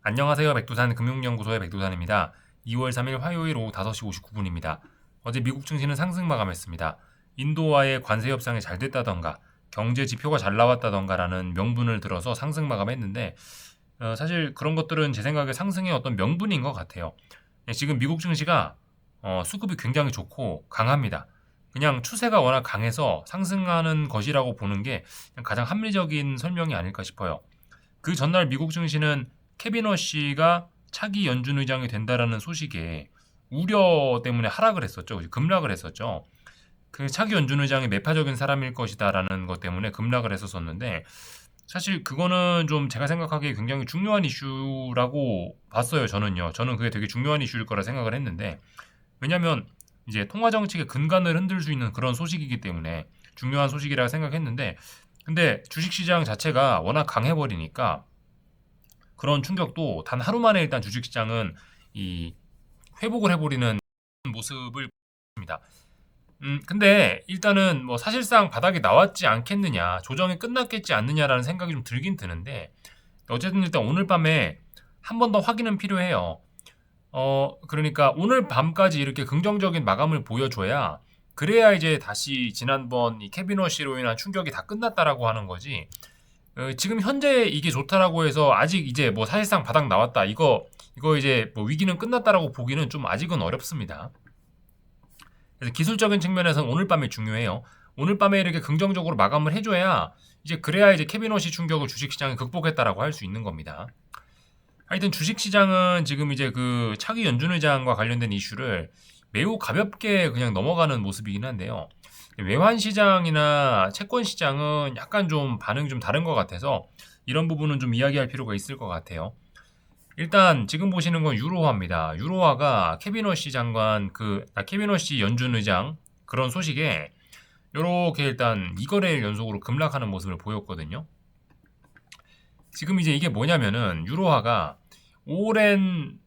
안녕하세요. 백두산 금융연구소의 백두산입니다. 2월 3일 화요일 오후 5시 59분입니다. 어제 미국 증시는 상승 마감했습니다. 인도와의 관세 협상이 잘 됐다던가 경제 지표가 잘 나왔다던가라는 명분을 들어서 상승 마감했는데 사실 그런 것들은 제 생각에 상승의 어떤 명분인 것 같아요. 지금 미국 증시가 수급이 굉장히 좋고 강합니다. 그냥 추세가 워낙 강해서 상승하는 것이라고 보는 게 가장 합리적인 설명이 아닐까 싶어요. 그 전날 미국 증시는 케빈 허쉬가 차기 연준 의장이 된다라는 소식에 우려 때문에 하락을 했었죠. 급락을 했었죠. 그 차기 연준 의장이 매파적인 사람일 것이다라는 것 때문에 급락을 했었었는데 사실 그거는 좀 제가 생각하기에 굉장히 중요한 이슈라고 봤어요. 저는 그게 되게 중요한 이슈일 거라 생각을 했는데 왜냐하면 이제 통화 정책의 근간을 흔들 수 있는 그런 소식이기 때문에 중요한 소식이라 생각했는데 근데 주식시장 자체가 워낙 강해버리니까 그런 충격도 단 하루 만에 일단 주식시장은 이 회복을 해버리는 모습을 보입니다. 근데 일단은 뭐 사실상 바닥이 나왔지 않겠느냐, 조정이 끝났겠지 않느냐라는 생각이 좀 들긴 드는데 어쨌든 일단 오늘 밤에 한 번 더 확인은 필요해요. 그러니까 오늘 밤까지 이렇게 긍정적인 마감을 보여줘야 그래야 이제 다시 지난번 이 케빈 워시로 인한 충격이 다 끝났다라고 하는 거지. 지금 현재 이게 좋다라고 해서 아직 이제 뭐 사실상 바닥 나왔다 이거 이제 뭐 위기는 끝났다라고 보기는 좀 아직은 어렵습니다. 그래서 기술적인 측면에서는 오늘 밤이 중요해요. 오늘 밤에 이렇게 긍정적으로 마감을 해줘야 이제 그래야 이제 케빈 워시 충격을 주식시장이 극복했다라고 할 수 있는 겁니다. 하여튼 주식시장은 지금 이제 그 차기 연준 의장과 관련된 이슈를 매우 가볍게 그냥 넘어가는 모습이긴 한데요. 외환 시장이나 채권 시장은 약간 좀 반응이 좀 다른 것 같아서 이런 부분은 좀 이야기할 필요가 있을 것 같아요. 일단 지금 보시는 건 유로화입니다. 유로화가 케빈 워시 장관 케빈 워시 연준 의장 그런 소식에 요렇게 일단 2거래일 연속으로 급락하는 모습을 보였거든요. 지금 이제 이게 뭐냐면은 유로화가 오랜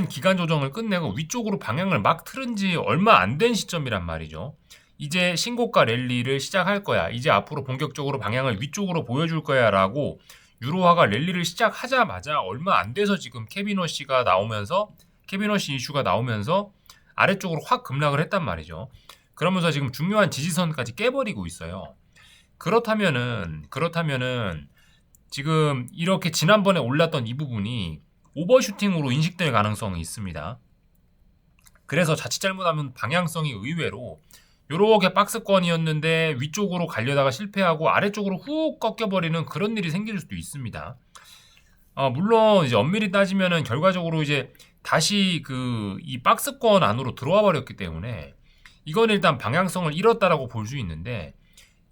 기간 조정을 끝내고 위쪽으로 방향을 막 틀은 지 얼마 안 된 시점이란 말이죠. 이제 신고가 랠리를 시작할 거야. 이제 앞으로 본격적으로 방향을 위쪽으로 보여줄 거야 라고 유로화가 랠리를 시작하자마자 얼마 안 돼서 지금 케빈 워시 이슈가 나오면서 아래쪽으로 확 급락을 했단 말이죠. 그러면서 지금 중요한 지지선까지 깨버리고 있어요. 그렇다면은 지금 이렇게 지난번에 올랐던 이 부분이 오버슈팅으로 인식될 가능성이 있습니다. 그래서 자칫 잘못하면 방향성이 의외로 요렇게 박스권이었는데 위쪽으로 가려다가 실패하고 아래쪽으로 훅 꺾여버리는 그런 일이 생길 수도 있습니다. 물론 이제 엄밀히 따지면은 결과적으로 이제 다시 이 박스권 안으로 들어와 버렸기 때문에 이건 일단 방향성을 잃었다라고 볼 수 있는데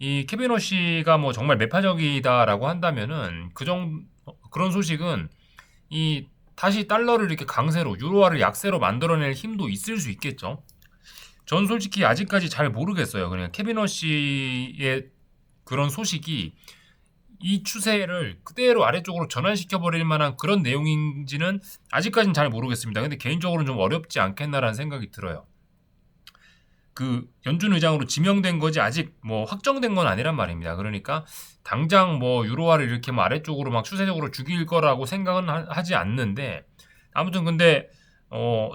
이 케빈 워시가 뭐 정말 매파적이다라고 한다면은 그런 소식은 이 다시 달러를 이렇게 강세로 유로화를 약세로 만들어낼 힘도 있을 수 있겠죠. 전 솔직히 아직까지 잘 모르겠어요. 그냥 케빈 워시의 그런 소식이 이 추세를 그대로 아래쪽으로 전환시켜 버릴 만한 그런 내용인지는 아직까지는 잘 모르겠습니다. 근데 개인적으로는 좀 어렵지 않겠나라는 생각이 들어요. 그 연준 의장으로 지명된 거지 아직 뭐 확정된 건 아니란 말입니다. 그러니까 당장 뭐 유로화를 이렇게 뭐 아래쪽으로 막 추세적으로 죽일 거라고 생각은 하지 않는데 아무튼 근데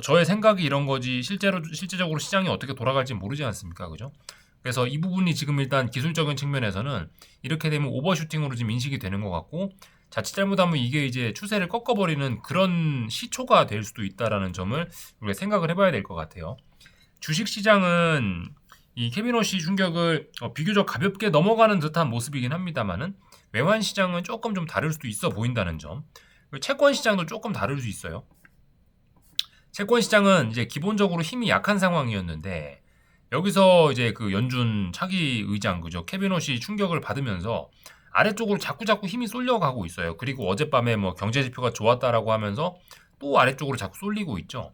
저의 생각이 이런 거지 실제적으로 시장이 어떻게 돌아갈지 모르지 않습니까? 그죠? 그래서 이 부분이 지금 일단 기술적인 측면에서는 이렇게 되면 오버슈팅으로 지금 인식이 되는 것 같고 자칫 잘못하면 이게 이제 추세를 꺾어버리는 그런 시초가 될 수도 있다라는 점을 우리가 생각을 해봐야 될 것 같아요. 주식시장은 이 케빈 워시 충격을 비교적 가볍게 넘어가는 듯한 모습이긴 합니다만은 외환 시장은 조금 좀 다를 수도 있어 보인다는 점. 그리고 채권 시장도 조금 다를 수 있어요. 채권 시장은 이제 기본적으로 힘이 약한 상황이었는데 여기서 이제 그 연준 차기 의장 그죠 케빈 워시 충격을 받으면서 아래쪽으로 자꾸자꾸 힘이 쏠려가고 있어요. 그리고 어젯밤에 뭐 경제 지표가 좋았다라고 하면서 또 아래쪽으로 자꾸 쏠리고 있죠.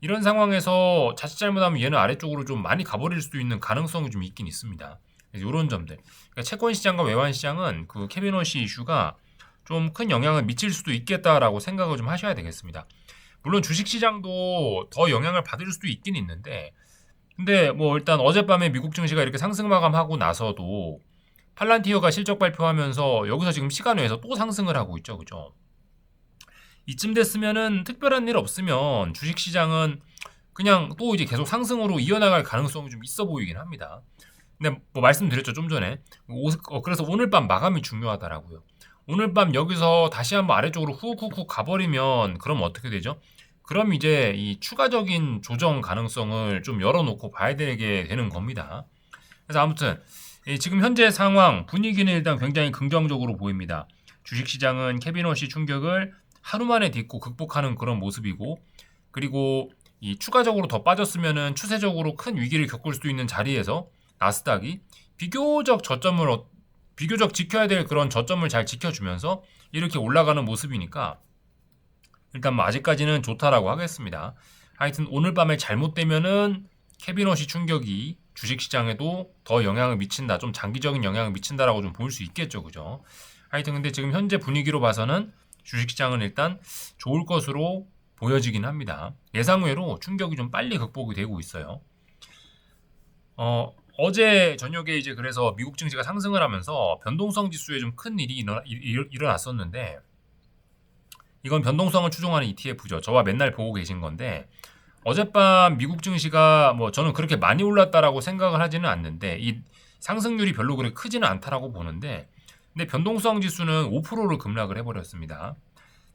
이런 상황에서 자칫 잘못하면 얘는 아래쪽으로 좀 많이 가버릴 수도 있는 가능성이 좀 있긴 있습니다. 그래서 이런 점들. 그러니까 채권 시장과 외환 시장은 그 케빈 워시 이슈가 좀 큰 영향을 미칠 수도 있겠다라고 생각을 좀 하셔야 되겠습니다. 물론 주식 시장도 더 영향을 받을 수도 있긴 있는데 근데 뭐 일단 어젯밤에 미국 증시가 이렇게 상승 마감하고 나서도 팔란티어가 실적 발표하면서 여기서 지금 시간 외에서 또 상승을 하고 있죠. 그죠? 이쯤 됐으면은 특별한 일 없으면 주식시장은 그냥 또 이제 계속 상승으로 이어나갈 가능성이 좀 있어 보이긴 합니다. 근데 뭐 말씀드렸죠 좀 전에. 그래서 오늘 밤 마감이 중요하다라고요. 오늘 밤 여기서 다시 한번 아래쪽으로 훅훅훅 가버리면 그럼 어떻게 되죠? 그럼 이제 이 추가적인 조정 가능성을 좀 열어놓고 봐야 되게 되는 겁니다. 그래서 아무튼 지금 현재 상황 분위기는 일단 굉장히 긍정적으로 보입니다. 주식시장은 캐비너시 충격을 하루 만에 딛고 극복하는 그런 모습이고, 그리고 이 추가적으로 더 빠졌으면은 추세적으로 큰 위기를 겪을 수도 있는 자리에서 나스닥이 비교적 지켜야 될 그런 저점을 잘 지켜주면서 이렇게 올라가는 모습이니까 일단 뭐 아직까지는 좋다라고 하겠습니다. 하여튼 오늘 밤에 잘못되면은 캐비너시 충격이 주식시장에도 더 영향을 미친다, 좀 장기적인 영향을 미친다라고 좀 볼 수 있겠죠, 그죠? 하여튼 근데 지금 현재 분위기로 봐서는 주식시장은 일단 좋을 것으로 보여지긴 합니다. 예상외로 충격이 좀 빨리 극복이 되고 있어요. 어제 저녁에 이제 그래서 미국 증시가 상승을 하면서 변동성 지수에 좀 큰 일이 일어났었는데, 이건 변동성을 추종하는 ETF죠. 저와 맨날 보고 계신 건데, 어젯밤 미국 증시가 뭐 저는 그렇게 많이 올랐다라고 생각을 하지는 않는데, 이 상승률이 별로 그렇게 크지는 않다라고 보는데, 근데 변동성 지수는 5%를 급락을 해버렸습니다.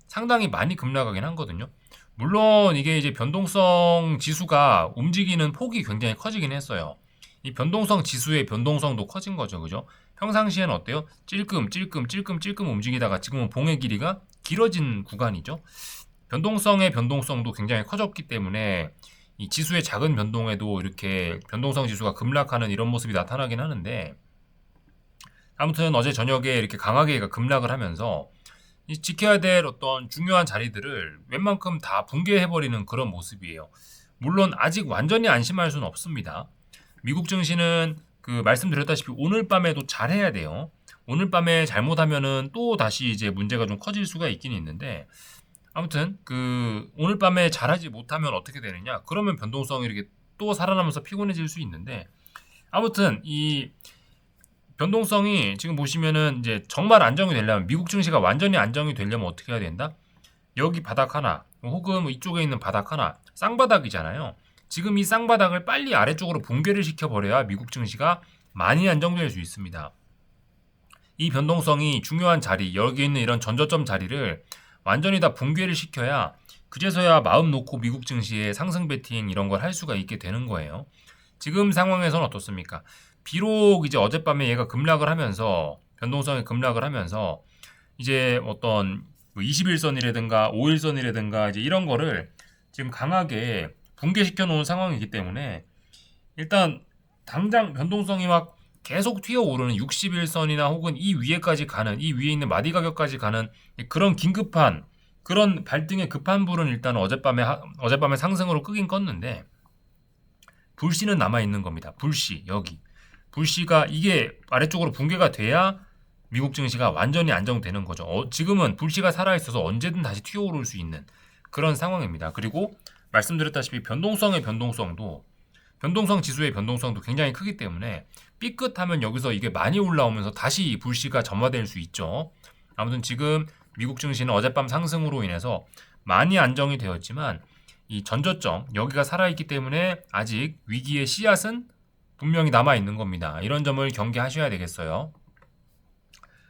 상당히 많이 급락하긴 하거든요. 물론 이게 이제 변동성 지수가 움직이는 폭이 굉장히 커지긴 했어요. 이 변동성 지수의 변동성도 커진 거죠, 그죠? 평상시에는 어때요? 찔끔 움직이다가 지금은 봉의 길이가 길어진 구간이죠. 변동성의 변동성도 굉장히 커졌기 때문에 이 지수의 작은 변동에도 이렇게 변동성 지수가 급락하는 이런 모습이 나타나긴 하는데, 아무튼 어제 저녁에 이렇게 강하게 급락을 하면서 지켜야 될 어떤 중요한 자리들을 웬만큼 다 붕괴해버리는 그런 모습이에요. 물론 아직 완전히 안심할 수는 없습니다. 미국 증시는 말씀드렸다시피 오늘 밤에도 잘해야 돼요. 오늘 밤에 잘못하면은 또 다시 이제 문제가 좀 커질 수가 있긴 있는데, 아무튼 오늘 밤에 잘하지 못하면 어떻게 되느냐? 그러면 변동성이 이렇게 또 살아나면서 피곤해질 수 있는데, 아무튼 이 변동성이 지금 보시면은 이제 정말 안정이 되려면, 미국 증시가 완전히 안정이 되려면 어떻게 해야 된다? 여기 바닥 하나 혹은 뭐 이쪽에 있는 바닥 하나, 쌍바닥이잖아요. 지금 이 쌍바닥을 빨리 아래쪽으로 붕괴를 시켜버려야 미국 증시가 많이 안정될 수 있습니다. 이 변동성이 중요한 자리, 여기 있는 이런 전저점 자리를 완전히 다 붕괴를 시켜야 그제서야 마음 놓고 미국 증시의 상승 베팅 이런 걸 할 수가 있게 되는 거예요. 지금 상황에서는 어떻습니까? 비록 이제 어젯밤에 얘가 급락을 하면서, 변동성이 급락을 하면서 이제 어떤 21선이라든가 5일선이라든가 이제 이런 거를 지금 강하게 붕괴시켜 놓은 상황이기 때문에, 일단 당장 변동성이 막 계속 튀어오르는 61선이나 혹은 이 위에까지 가는, 이 위에 있는 마디 가격까지 가는 그런 긴급한, 그런 발등의 급한 불은 일단 어젯밤에 상승으로 끄긴 껐는데, 불씨는 남아 있는 겁니다. 불씨, 여기 불씨가 이게 아래쪽으로 붕괴가 돼야 미국 증시가 완전히 안정되는 거죠. 지금은 불씨가 살아있어서 언제든 다시 튀어오를 수 있는 그런 상황입니다. 그리고 말씀드렸다시피 변동성 지수의 변동성도 굉장히 크기 때문에 삐끗하면 여기서 이게 많이 올라오면서 다시 불씨가 점화될 수 있죠. 아무튼 지금 미국 증시는 어젯밤 상승으로 인해서 많이 안정이 되었지만, 이 전저점 여기가 살아있기 때문에 아직 위기의 씨앗은 분명히 남아있는 겁니다. 이런 점을 경계하셔야 되겠어요.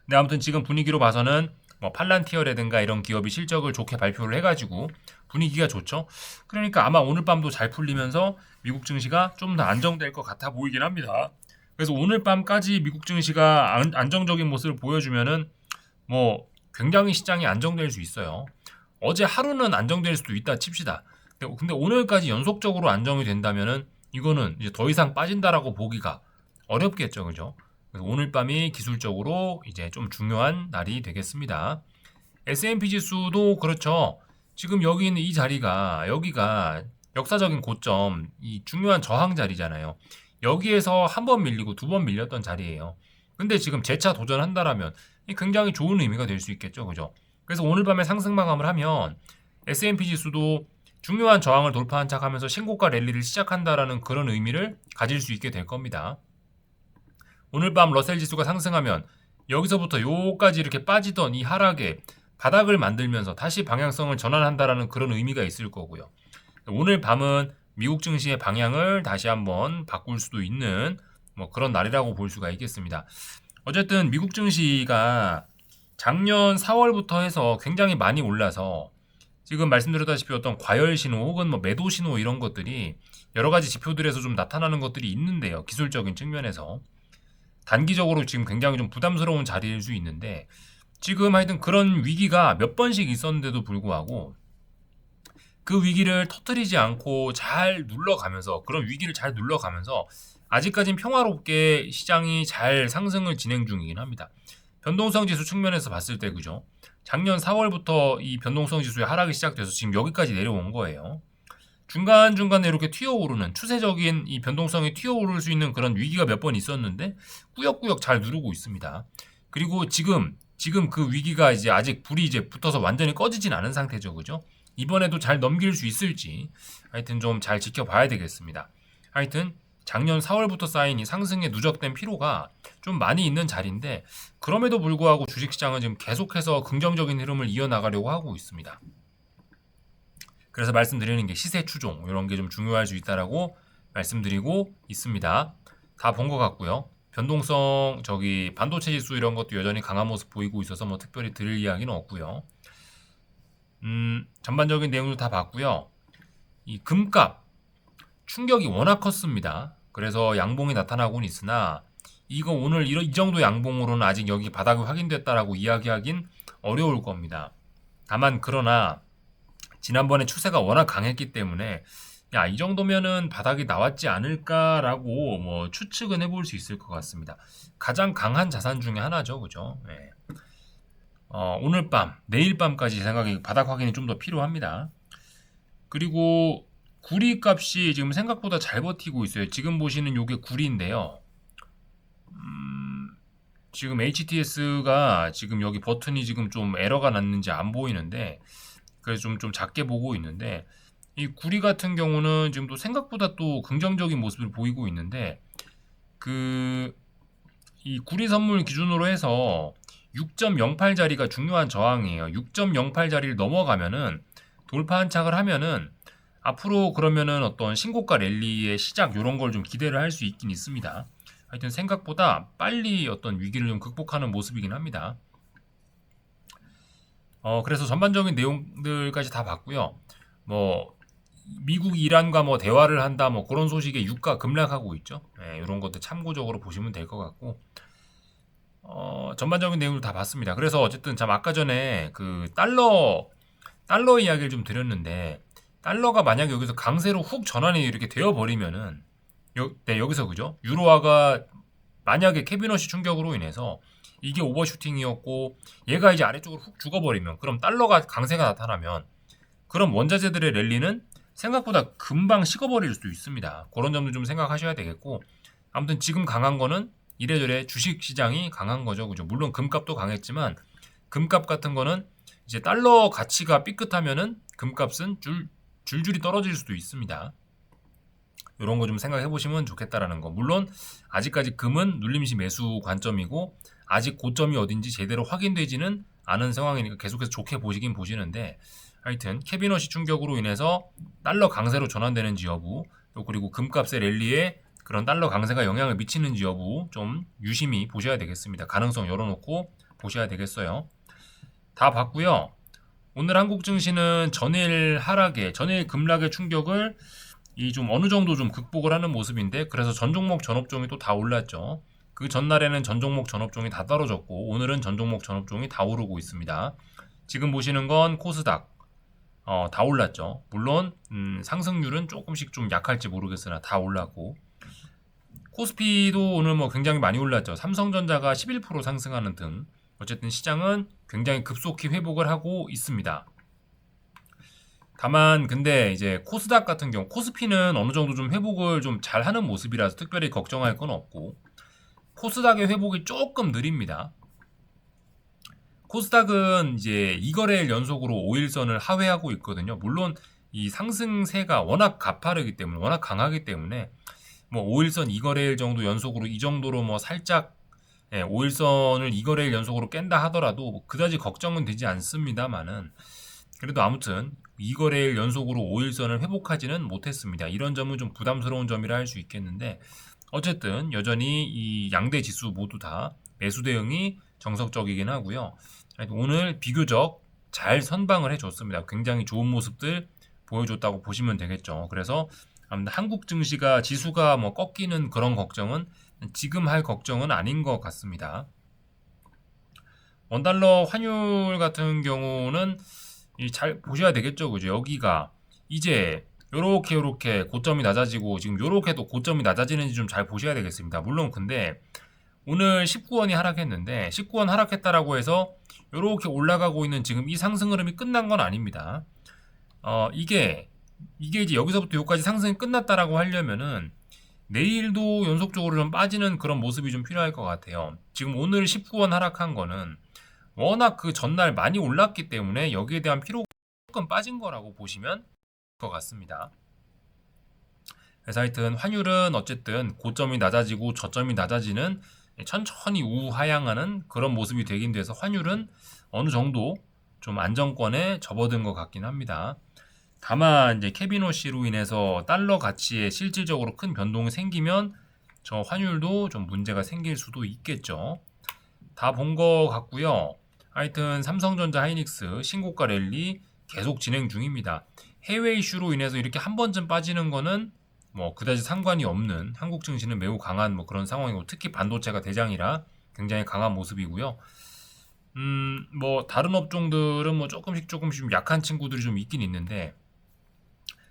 근데 아무튼 지금 분위기로 봐서는 뭐 팔란티어라든가 이런 기업이 실적을 좋게 발표를 해가지고 분위기가 좋죠. 그러니까 아마 오늘 밤도 잘 풀리면서 미국 증시가 좀 더 안정될 것 같아 보이긴 합니다. 그래서 오늘 밤까지 미국 증시가 안정적인 모습을 보여주면은 뭐 굉장히 시장이 안정될 수 있어요. 어제 하루는 안정될 수도 있다 칩시다. 근데 오늘까지 연속적으로 안정이 된다면은 이거는 이제 더 이상 빠진다라고 보기가 어렵겠죠, 그죠? 그래서 오늘 밤이 기술적으로 이제 좀 중요한 날이 되겠습니다. S&P 지수도 그렇죠. 지금 여기 있는 이 자리가, 여기가 역사적인 고점, 이 중요한 저항 자리잖아요. 여기에서 한 번 밀리고 두 번 밀렸던 자리예요. 근데 지금 재차 도전한다라면 굉장히 좋은 의미가 될 수 있겠죠, 그죠? 그래서 오늘 밤에 상승 마감을 하면 S&P 지수도 중요한 저항을 돌파한 척하면서 신고가 랠리를 시작한다라는 그런 의미를 가질 수 있게 될 겁니다. 오늘 밤 러셀 지수가 상승하면 여기서부터 요까지 이렇게 빠지던 이 하락에 바닥을 만들면서 다시 방향성을 전환한다라는 그런 의미가 있을 거고요. 오늘 밤은 미국 증시의 방향을 다시 한번 바꿀 수도 있는 뭐 그런 날이라고 볼 수가 있겠습니다. 어쨌든 미국 증시가 작년 4월부터 해서 굉장히 많이 올라서 지금 말씀드렸다시피 어떤 과열 신호 혹은 뭐 매도 신호 이런 것들이 여러 가지 지표들에서 좀 나타나는 것들이 있는데요. 기술적인 측면에서 단기적으로 지금 굉장히 좀 부담스러운 자리일 수 있는데 지금 하여튼 그런 위기가 몇 번씩 있었는데도 불구하고 그 위기를 터뜨리지 않고 잘 눌러가면서 그런 위기를 잘 눌러가면서 아직까진 평화롭게 시장이 잘 상승을 진행 중이긴 합니다. 변동성 지수 측면에서 봤을 때 그죠? 작년 4월부터 이 변동성 지수의 하락이 시작돼서 지금 여기까지 내려온 거예요. 중간중간에 이렇게 튀어오르는 추세적인 이 변동성이 튀어오를 수 있는 그런 위기가 몇 번 있었는데 꾸역꾸역 잘 누르고 있습니다. 그리고 지금 그 위기가 이제 아직 불이 이제 붙어서 완전히 꺼지진 않은 상태죠. 그죠? 이번에도 잘 넘길 수 있을지 하여튼 좀 잘 지켜봐야 되겠습니다. 하여튼 작년 4월부터 쌓인 이 상승에 누적된 피로가 좀 많이 있는 자리인데 그럼에도 불구하고 주식시장은 지금 계속해서 긍정적인 흐름을 이어나가려고 하고 있습니다. 그래서 말씀드리는 게 시세 추종 이런 게 좀 중요할 수 있다라고 말씀드리고 있습니다. 다 본 것 같고요. 변동성 반도체 지수 이런 것도 여전히 강한 모습 보이고 있어서 뭐 특별히 드릴 이야기는 없고요. 전반적인 내용도 다 봤고요. 이 금값 충격이 워낙 컸습니다. 그래서 양봉이 나타나고는 있으나 이거 오늘 이 정도 양봉으로는 아직 여기 바닥이 확인됐다라고 이야기하긴 어려울 겁니다. 다만 그러나 지난번에 추세가 워낙 강했기 때문에 이 정도면은 바닥이 나왔지 않을까라고 뭐 추측은 해볼 수 있을 것 같습니다. 가장 강한 자산 중에 하나죠, 그죠? 네. 오늘 밤, 내일 밤까지 생각이 바닥 확인이 좀 더 필요합니다. 그리고 구리 값이 지금 생각보다 잘 버티고 있어요. 지금 보시는 요게 구리인데요. 지금 HTS가 지금 여기 버튼이 지금 좀 에러가 났는지 안 보이는데 그래서 좀 작게 보고 있는데 이 구리 같은 경우는 지금 또 생각보다 또 긍정적인 모습을 보이고 있는데 이 구리 선물 기준으로 해서 6.08자리가 중요한 저항이에요. 6.08자리를 넘어가면은 돌파 한착을 하면은 앞으로 그러면은 어떤 신고가 랠리의 시작 이런 걸 좀 기대를 할 수 있긴 있습니다. 하여튼 생각보다 빨리 어떤 위기를 좀 극복하는 모습이긴 합니다. 그래서 전반적인 내용들까지 다 봤고요. 뭐 미국 이란과 뭐 대화를 한다 뭐 그런 소식에 유가 급락하고 있죠. 네, 이런 것도 참고적으로 보시면 될 것 같고 전반적인 내용을 다 봤습니다. 그래서 어쨌든 참 아까 전에 그 달러 이야기를 좀 드렸는데 달러가 만약에 여기서 강세로 훅 전환이 이렇게 되어 버리면은 여기서 그죠? 유로화가 만약에 캐비너시 충격으로 인해서 이게 오버슈팅이었고 얘가 이제 아래쪽으로 훅 죽어버리면 그럼 달러가 강세가 나타나면 그럼 원자재들의 랠리는 생각보다 금방 식어버릴 수도 있습니다. 그런 점도 좀 생각하셔야 되겠고 아무튼 지금 강한 거는 이래저래 주식 시장이 강한 거죠. 그죠? 물론 금값도 강했지만 금값 같은 거는 이제 달러 가치가 삐끗하면은 금값은 줄줄이 떨어질 수도 있습니다. 이런 거 좀 생각해 보시면 좋겠다라는 거. 물론 아직까지 금은 눌림시 매수 관점이고 아직 고점이 어딘지 제대로 확인되지는 않은 상황이니까 계속해서 좋게 보시긴 보시는데 하여튼 캐비너시 충격으로 인해서 달러 강세로 전환되는지 여부 또 그리고 금값의 랠리에 그런 달러 강세가 영향을 미치는지 여부 좀 유심히 보셔야 되겠습니다. 가능성 열어놓고 보셔야 되겠어요. 다 봤고요. 오늘 한국 증시는 전일 급락의 충격을 좀 어느 정도 좀 극복을 하는 모습인데 그래서 전 종목 전 업종이 또 다 올랐죠. 그 전날에는 전 종목 전 업종이 다 떨어졌고 오늘은 전 종목 전 업종이 다 오르고 있습니다. 지금 보시는 건 코스닥 다 올랐죠. 물론 상승률은 조금씩 좀 약할지 모르겠으나 다 올랐고 코스피도 오늘 뭐 굉장히 많이 올랐죠. 삼성전자가 11% 상승하는 등 어쨌든 시장은 굉장히 급속히 회복을 하고 있습니다. 다만 근데 이제 코스닥 같은 경우 코스피는 어느 정도 좀 회복을 좀 잘하는 모습이라서 특별히 걱정할 건 없고 코스닥의 회복이 조금 느립니다. 코스닥은 이제 2거래일 연속으로 5일선을 하회하고 있거든요. 물론 이 상승세가 워낙 가파르기 때문에 워낙 강하기 때문에 뭐 5일선 2거래일 정도 연속으로 이 정도로 뭐 살짝 5일선을 2거래일 연속으로 깬다 하더라도 뭐 그다지 걱정은 되지 않습니다만은 그래도 아무튼 2거래일 연속으로 5일선을 회복하지는 못했습니다. 이런 점은 좀 부담스러운 점이라 할 수 있겠는데 어쨌든 여전히 이 양대 지수 모두 다 매수 대응이 정석적이긴 하고요. 오늘 비교적 잘 선방을 해줬습니다. 굉장히 좋은 모습들 보여줬다고 보시면 되겠죠. 그래서 한국 증시가 지수가 뭐 꺾이는 그런 걱정은 지금 할 걱정은 아닌 것 같습니다. 원달러 환율 같은 경우는 잘 보셔야 되겠죠. 그죠? 여기가 이제 요렇게 고점이 낮아지고 지금 요렇게도 고점이 낮아지는지 좀 잘 보셔야 되겠습니다. 물론 근데 오늘 19원이 하락했는데 19원 하락했다라고 해서 요렇게 올라가고 있는 지금 이 상승 흐름이 끝난 건 아닙니다. 이게 이제 여기서부터 여기까지 상승이 끝났다라고 하려면은 내일도 연속적으로 좀 빠지는 그런 모습이 좀 필요할 것 같아요. 지금 오늘 19원 하락한 거는 워낙 그 전날 많이 올랐기 때문에 여기에 대한 피로가 조금 빠진 거라고 보시면 될 것 같습니다. 그래서 하여튼 환율은 어쨌든 고점이 낮아지고 저점이 낮아지는 천천히 우하향하는 그런 모습이 되긴 돼서 환율은 어느 정도 좀 안정권에 접어든 것 같긴 합니다. 다만 이제 케비노시로 인해서 달러 가치에 실질적으로 큰 변동이 생기면 저 환율도 좀 문제가 생길 수도 있겠죠. 다 본 것 같고요. 하여튼 삼성전자 하이닉스 신고가 랠리 계속 진행 중입니다. 해외 이슈로 인해서 이렇게 한 번쯤 빠지는 거는 뭐 그다지 상관이 없는 한국 증시는 매우 강한 뭐 그런 상황이고 특히 반도체가 대장이라 굉장히 강한 모습이고요. 뭐 다른 업종들은 뭐 조금씩 좀 약한 친구들이 좀 있긴 있는데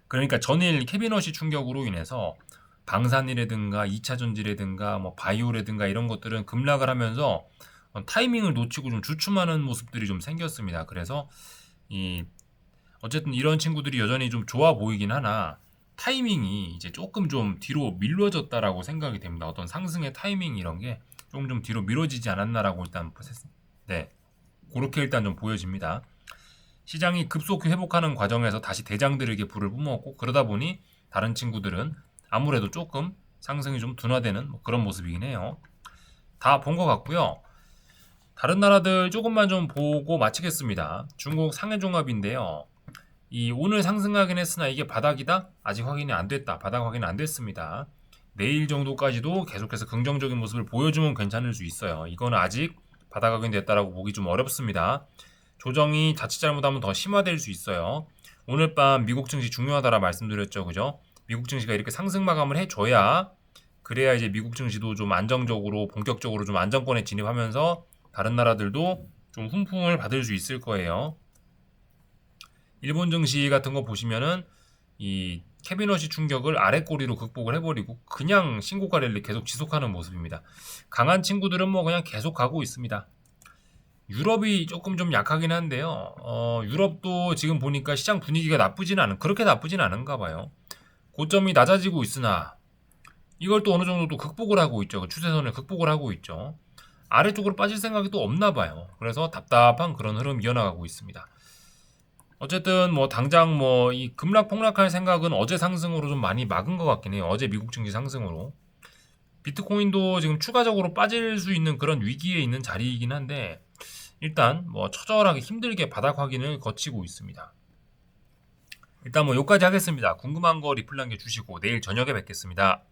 그러니까 전일 캐비너시 충격으로 인해서 방산이라든가 2차 전지라든가 뭐 바이오라든가 이런 것들은 급락을 하면서 타이밍을 놓치고 좀 주춤하는 모습들이 좀 생겼습니다. 그래서 어쨌든 이런 친구들이 여전히 좀 좋아 보이긴 하나 타이밍이 이제 조금 좀 뒤로 미뤄졌다라고 생각이 됩니다. 어떤 상승의 타이밍 이런 게 조금 좀 뒤로 미뤄지지 않았나라고 일단 그렇게 일단 좀 보여집니다. 시장이 급속히 회복하는 과정에서 다시 대장들에게 불을 뿜었고 그러다 보니 다른 친구들은 아무래도 조금 상승이 좀 둔화되는 뭐 그런 모습이긴 해요. 다 본 것 같고요. 다른 나라들 조금만 좀 보고 마치겠습니다. 중국 상해종합인데요. 오늘 상승하긴 했으나 이게 바닥이다? 아직 확인이 안 됐다. 바닥 확인 안 됐습니다. 내일 정도까지도 계속해서 긍정적인 모습을 보여주면 괜찮을 수 있어요. 이거는 아직 바닥 확인됐다라고 보기 좀 어렵습니다. 조정이 자칫 잘못하면 더 심화될 수 있어요. 오늘 밤 미국 증시 중요하다라 말씀드렸죠. 그죠? 미국 증시가 이렇게 상승 마감을 해줘야 그래야 이제 미국 증시도 좀 안정적으로 본격적으로 좀 안정권에 진입하면서 다른 나라들도 좀 훈풍을 받을 수 있을 거예요. 일본 증시 같은 거 보시면은 이 캐비너시 충격을 아래 꼬리로 극복을 해버리고 그냥 신고가 랠리 계속 지속하는 모습입니다. 강한 친구들은 뭐 그냥 계속 가고 있습니다. 유럽이 조금 좀 약하긴 한데요. 유럽도 지금 보니까 시장 분위기가 그렇게 나쁘진 않은가 봐요. 고점이 낮아지고 있으나 이걸 또 어느 정도 또 극복을 하고 있죠. 그 추세선을 극복을 하고 있죠. 아래쪽으로 빠질 생각이 또 없나 봐요. 그래서 답답한 그런 흐름 이어나가고 있습니다. 어쨌든 뭐 당장 뭐 이 급락 폭락할 생각은 어제 상승으로 좀 많이 막은 것 같긴 해요. 어제 미국 증시 상승으로. 비트코인도 지금 추가적으로 빠질 수 있는 그런 위기에 있는 자리이긴 한데 일단 뭐 처절하게 힘들게 바닥 확인을 거치고 있습니다. 일단 뭐 여기까지 하겠습니다. 궁금한 거 리플 남겨주시고 내일 저녁에 뵙겠습니다.